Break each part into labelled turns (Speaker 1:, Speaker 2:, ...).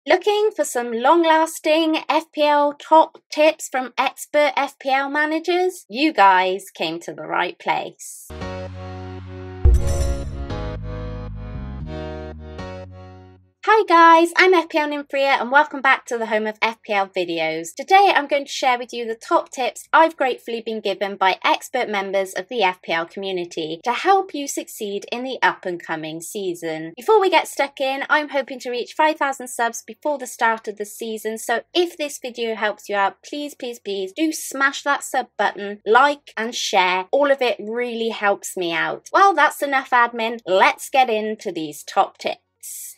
Speaker 1: Looking for some long-lasting FPL top tips from expert FPL managers? You guys came to the right place. Hi guys, I'm FPL Nymfria and welcome back to the home of FPL videos. Today I'm going to share with you the top tips I've gratefully been given by expert members of the FPL community to help you succeed in the up and coming season. Before we get stuck in, I'm hoping to reach 5,000 subs before the start of the season, so if this video helps you out, please do smash that sub button, like and share. All of it really helps me out. Well, that's enough admin, let's get into these top tips.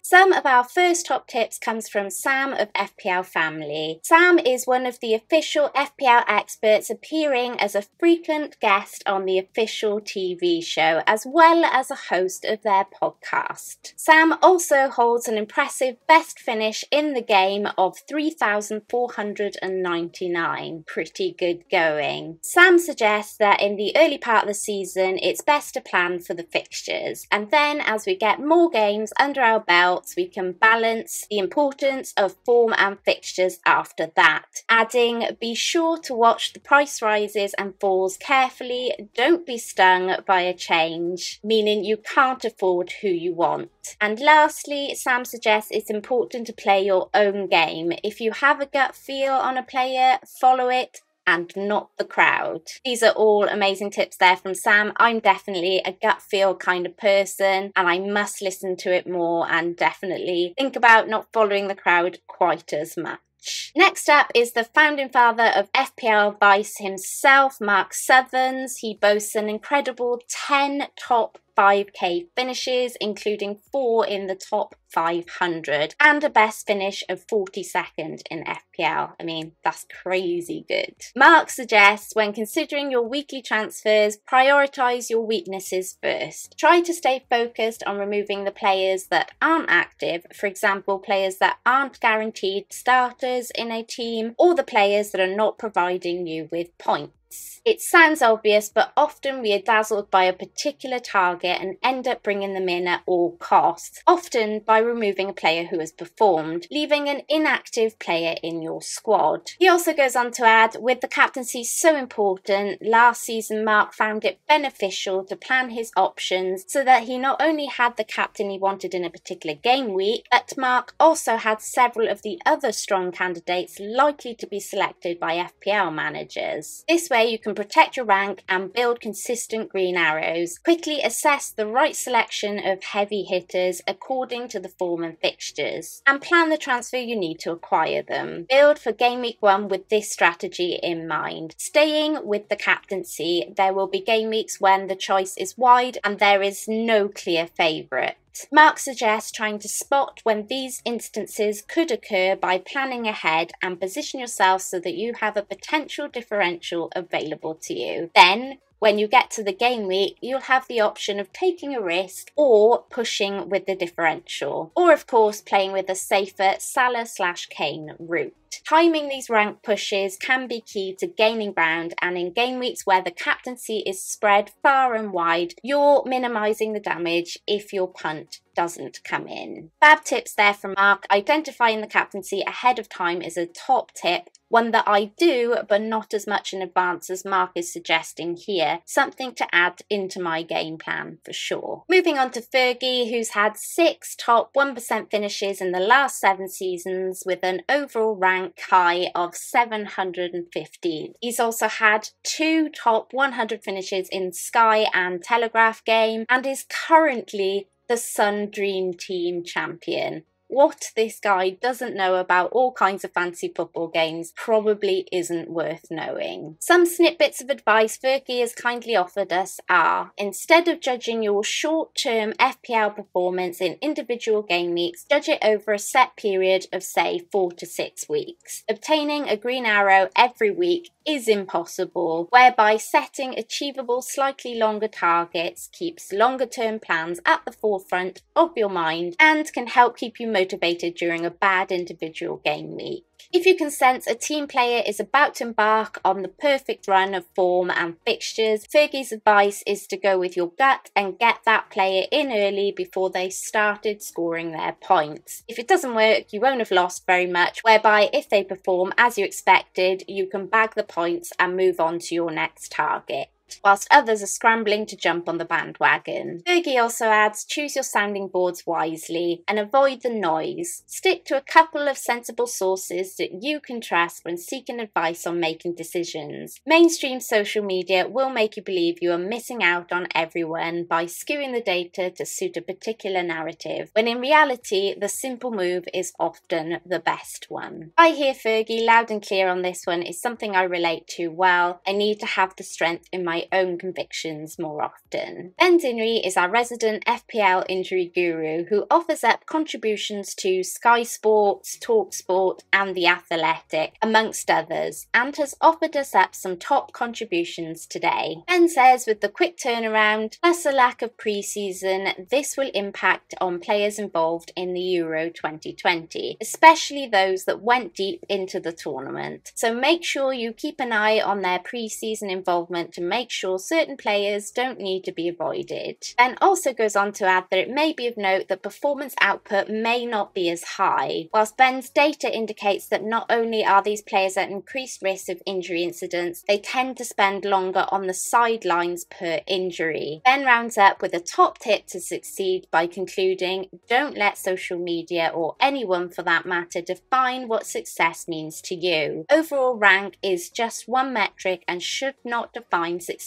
Speaker 1: Some of our first top tips comes from Sam of FPL Family. Sam is one of the official FPL experts, appearing as a frequent guest on the official TV show, as well as a host of their podcast. Sam also holds an impressive best finish in the game of 3,499. Pretty good going. Sam suggests that in the early part of the season, it's best to plan for the fixtures, and then as we get more games under our belt, we can balance the importance of form and fixtures after that. Adding, be sure to watch the price rises and falls carefully. Don't be stung by a change, meaning you can't afford who you want. And lastly, Sam suggests it's important to play your own game. If you have a gut feel on a player, follow it and not the crowd. These are all amazing tips there from Sam. I'm definitely a gut feel kind of person and I must listen to it more and definitely think about not following the crowd quite as much. Next up is the founding father of FPL Vice himself, Mark Southerns. He boasts an incredible 10 top 5k finishes, including 4 in the top 500 and a best finish of 42nd in FPL. I mean, that's crazy good. Mark suggests when considering your weekly transfers, prioritise your weaknesses first. Try to stay focused on removing the players that aren't active, for example, players that aren't guaranteed starters in a team or the players that are not providing you with points. It sounds obvious, but often we are dazzled by a particular target and end up bringing them in at all costs, often by removing a player who has performed, leaving an inactive player in your squad. He also goes on to add, with the captaincy so important, last season Mark found it beneficial to plan his options so that he not only had the captain he wanted in a particular game week, but Mark also had several of the other strong candidates likely to be selected by FPL managers. This way you can protect your rank and build consistent green arrows. Quickly assess the right selection of heavy hitters according to the form and fixtures, and plan the transfer you need to acquire them. Build for game week 1 with this strategy in mind. Staying with the captaincy, there will be game weeks when the choice is wide and there is no clear favourite. Mark suggests trying to spot when these instances could occur by planning ahead and position yourself so that you have a potential differential available to you. Then, when you get to the game week, you'll have the option of taking a risk or pushing with the differential, or of course playing with a safer Salah/Kane route. Timing these rank pushes can be key to gaining ground, and in game weeks where the captaincy is spread far and wide, you're minimising the damage if your punt doesn't come in. Fab tips there from Mark. Identifying the captaincy ahead of time is a top tip, one that I do, but not as much in advance as Mark is suggesting here. Something to add into my game plan for sure. Moving on to Fergie, who's had 6 top 1% finishes in the last 7 seasons with an overall rank high of 715. He's also had 2 top 100 finishes in Sky and Telegraph game and is currently the Sun Dream Team champion. What this guy doesn't know about all kinds of fancy football games probably isn't worth knowing. Some snippets of advice Fergie has kindly offered us are, instead of judging your short-term FPL performance in individual game weeks, judge it over a set period of say 4 to 6 weeks. Obtaining a green arrow every week is impossible, whereby setting achievable slightly longer targets keeps longer term plans at the forefront of your mind and can help keep you motivated during a bad individual game week. If you can sense a team player is about to embark on the perfect run of form and fixtures, Fergie's advice is to go with your gut and get that player in early before they started scoring their points. If it doesn't work, you won't have lost very much, whereby if they perform as you expected, you can bag the points and move on to your next target, whilst others are scrambling to jump on the bandwagon. Fergie also adds, choose your sounding boards wisely and avoid the noise. Stick to a couple of sensible sources that you can trust when seeking advice on making decisions. Mainstream social media will make you believe you are missing out on everyone by skewing the data to suit a particular narrative, when in reality the simple move is often the best one. I hear Fergie loud and clear on this one. It's something I relate to well. I need to have the strength in my own convictions more often. Ben Dinnery is our resident FPL injury guru who offers up contributions to Sky Sports, TalkSport and The Athletic, amongst others, and has offered us up some top contributions today. Ben says with the quick turnaround plus a lack of pre-season, this will impact on players involved in the Euro 2020, especially those that went deep into the tournament. So make sure you keep an eye on their pre-season involvement to make sure certain players don't need to be avoided. Ben also goes on to add that it may be of note that performance output may not be as high. Whilst Ben's data indicates that not only are these players at increased risk of injury incidents, they tend to spend longer on the sidelines per injury. Ben rounds up with a top tip to succeed by concluding, don't let social media or anyone for that matter define what success means to you. Overall rank is just one metric and should not define success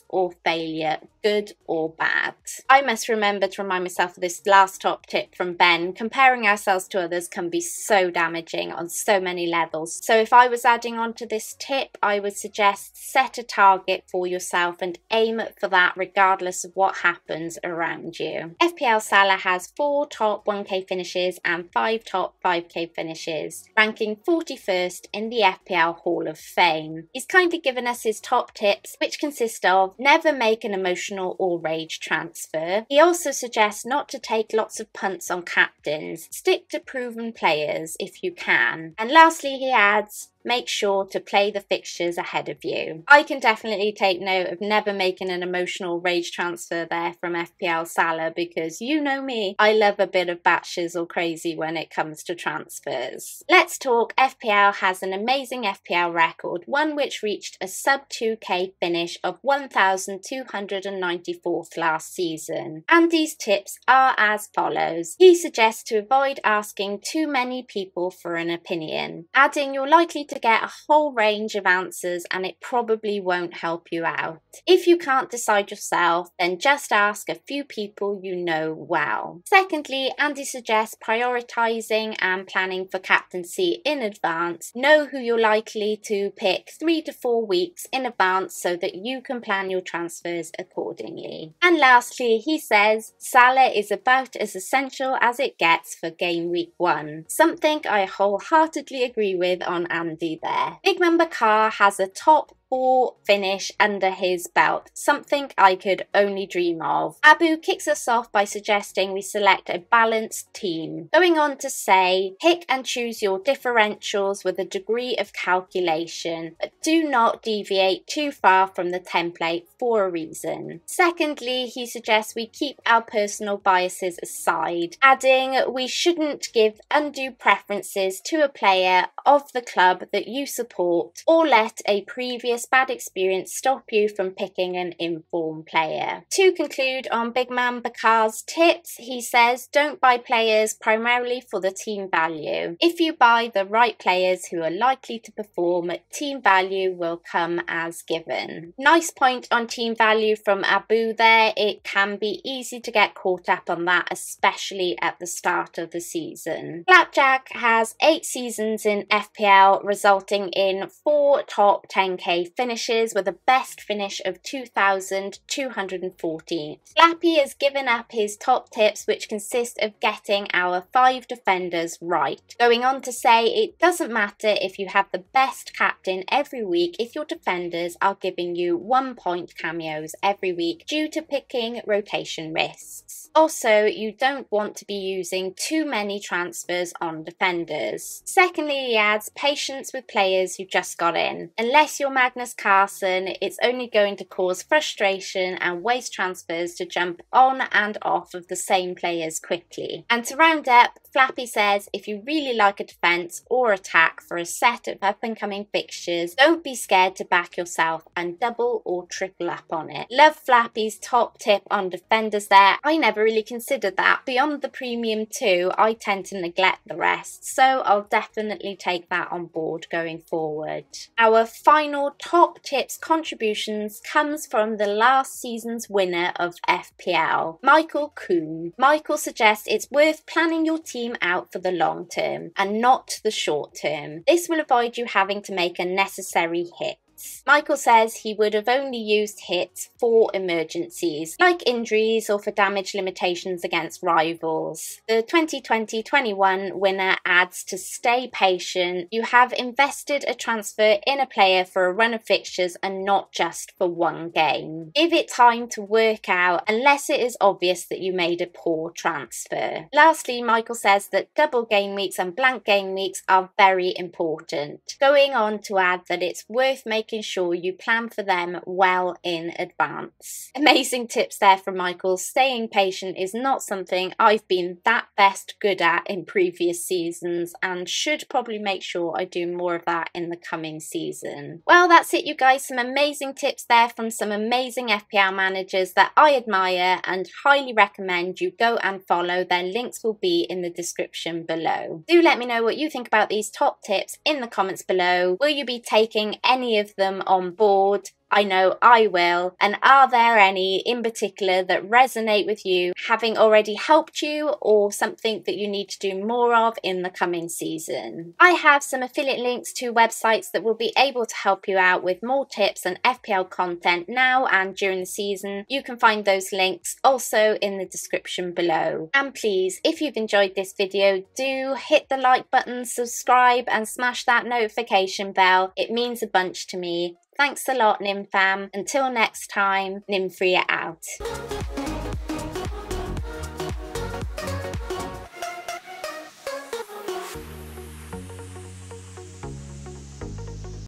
Speaker 1: or failure, good or bad. I must remember to remind myself of this last top tip from Ben. Comparing ourselves to others can be so damaging on so many levels. So if I was adding on to this tip, I would suggest set a target for yourself and aim for that regardless of what happens around you. FPL Salah has 4 top 1k finishes and 5 top 5k finishes, ranking 41st in the FPL Hall of Fame. He's kindly given us his top tips, which consist of never make an emotional or rage transfer. He also suggests not to take lots of punts on captains. Stick to proven players if you can. And lastly, he adds, make sure to play the fixtures ahead of you. I can definitely take note of never making an emotional rage transfer there from FPL Salah, because you know me, I love a bit of batshit crazy when it comes to transfers. Let's talk. FPL has an amazing FPL record, one which reached a sub 2k finish of 1,294th last season. Andy's tips are as follows. He suggests to avoid asking too many people for an opinion, adding you're likely to get a whole range of answers and it probably won't help you out. If you can't decide yourself, then just ask a few people you know well. Secondly, Andy suggests prioritising and planning for captaincy in advance. Know who you're likely to pick 3 to 4 weeks in advance so that you can plan your transfers accordingly. And lastly, he says Salah is about as essential as it gets for game week 1, something I wholeheartedly agree with on Andy there. Big Member Carr has a top 4 finish under his belt, something I could only dream of. Abu kicks us off by suggesting we select a balanced team, going on to say pick and choose your differentials with a degree of calculation, but do not deviate too far from the template for a reason. Secondly, he suggests we keep our personal biases aside, adding we shouldn't give undue preferences to a player of the club that you support or let a previous bad experience stop you from picking an informed player. To conclude on Big Man Bakar's tips, he says don't buy players primarily for the team value. If you buy the right players who are likely to perform, team value will come as given. Nice point on team value from Abu there. It can be easy to get caught up on that, especially at the start of the season. Flapjack has 8 seasons in FPL, resulting in 4 top 10k with finishes with a best finish of 2,214. Flappy has given up his top tips, which consist of getting our 5 defenders right, going on to say it doesn't matter if you have the best captain every week if your defenders are giving you 1 point cameos every week due to picking rotation risks. Also, you don't want to be using too many transfers on defenders. Secondly, he adds patience with players who just got in. Unless you're Magnus Carlsen, it's only going to cause frustration and waste transfers to jump on and off of the same players quickly. And to round up, Flappy says if you really like a defence or attack for a set of up-and-coming fixtures, don't be scared to back yourself and double or triple up on it. Love Flappy's top tip on defenders there. I never really considered that. Beyond the premium 2, I tend to neglect the rest, so I'll definitely take that on board going forward. Our final top tips contributions comes from the last season's winner of FPL, Michael Kuhn. Michael suggests it's worth planning your team out for the long term and not the short term. This will avoid you having to make unnecessary hits. Michael says he would have only used hits for emergencies, like injuries or for damage limitations against rivals. The 2020-21 winner adds to stay patient. You have invested a transfer in a player for a run of fixtures and not just for one game. Give it time to work out unless it is obvious that you made a poor transfer. Lastly, Michael says that double game weeks and blank game weeks are very important, going on to add that it's worth making sure you plan for them well in advance. Amazing tips there from Michael. Staying patient is not something I've been that best good at in previous seasons and should probably make sure I do more of that in the coming season. Well, that's it, you guys. Some amazing tips there from some amazing FPL managers that I admire and highly recommend you go and follow. Their links will be in the description below. Do let me know what you think about these top tips in the comments below. Will you be taking any of them on board? I know I will. And are there any in particular that resonate with you, having already helped you, or something that you need to do more of in the coming season? I have some affiliate links to websites that will be able to help you out with more tips and FPL content now and during the season. You can find those links also in the description below. And please, if you've enjoyed this video, do hit the like button, subscribe and smash that notification bell. It means a bunch to me. Thanks a lot, Nym fam. Until next time, Nymfria out.